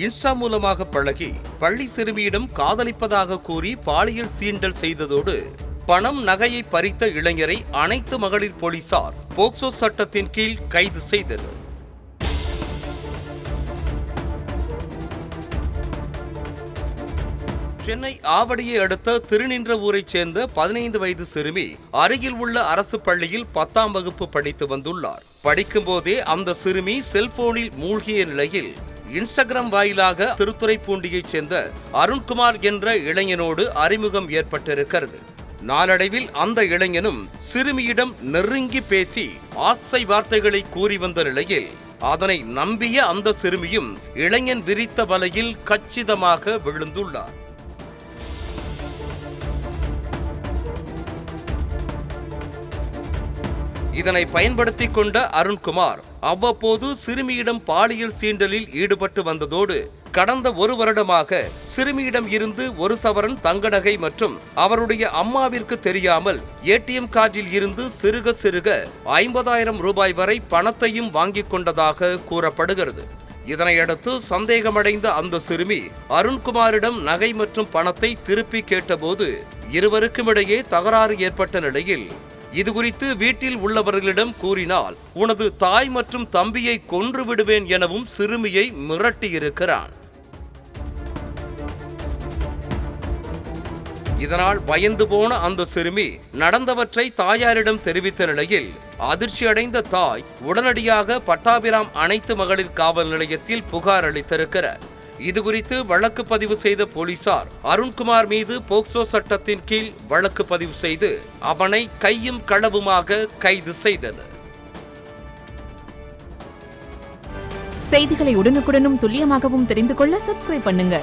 Insta மூலமாக பழகி பள்ளி சிறுமியிடம் காதலிப்பதாக கூறி பாலியல் சீண்டல் செய்ததோடு பணம் நகையை பறித்த இளைஞரை அனைத்து மகளிர் போலீசார் போக்சோ சட்டத்தின் கீழ் கைது செய்தனர். சென்னை ஆவடியை அடுத்த திருநின்றவூரைச் சேர்ந்த 15 வயது சிறுமி அருகில் உள்ள அரசு பள்ளியில் 10ஆம் வகுப்பு படித்து வந்துள்ளார். படிக்கும்போதே அந்த சிறுமி செல்போனில் மூழ்கிய நிலையில் இன்ஸ்டாகிராம் வாயிலாக திருத்துறைப்பூண்டியைச் சேர்ந்த அருண்குமார் என்ற இளைஞனோடு அறிமுகம் ஏற்பட்டிருக்கிறது. நாளடைவில் அந்த இளைஞனும் சிறுமியிடம் நெருங்கி பேசி ஆசை வார்த்தைகளை கூறி வந்த நிலையில் அதனை நம்பிய அந்த சிறுமியும் இளைஞன் விரித்த வலையில் கச்சிதமாக விழுந்துள்ளார். இதனை பயன்படுத்திக் கொண்ட அருண்குமார் அவ்வப்போது சிறுமியிடம் பாலியல் சீண்டலில் ஈடுபட்டு வந்ததோடு கடந்த 1 வருடமாக சிறுமியிடம் இருந்து 1 சவரன் தங்க நகை மற்றும் அவருடைய அம்மாவிற்கு தெரியாமல் ஏடிஎம் கார்டில் இருந்து சிறுக 50,000 ரூபாய் வரை பணத்தையும் வாங்கிக் கொண்டதாக கூறப்படுகிறது. இதனையடுத்து சந்தேகமடைந்த அந்த சிறுமி அருண்குமாரிடம் நகை மற்றும் பணத்தை திருப்பி கேட்டபோது இருவருக்குமிடையே தகராறு ஏற்பட்ட நிலையில் இதுகுறித்து வீட்டில் உள்ளவர்களிடம் கூறினால் உனது தாய் மற்றும் தம்பியை கொன்று விடுவேன் எனவும் சிறுமியை மிரட்டியிருக்கிறான். இதனால் பயந்து போன அந்த சிறுமி நடந்தவற்றை தாயாரிடம் தெரிவித்த நிலையில் அதிர்ச்சியடைந்த தாய் உடனடியாக பட்டாபிராம் அனைத்து மகளிர் காவல் நிலையத்தில் புகார் அளித்திருக்கிறார். இதுகுறித்து வழக்கு பதிவு செய்த போலீசார் அருண்குமார் மீது போக்சோ சட்டத்தின் கீழ் வழக்கு பதிவு செய்து அவனை கையும் களவுமாக கைது செய்தனர். செய்திகளை உடனுக்குடனும் துல்லியமாகவும் தெரிந்து கொள்ள சப்ஸ்கிரைப் பண்ணுங்க.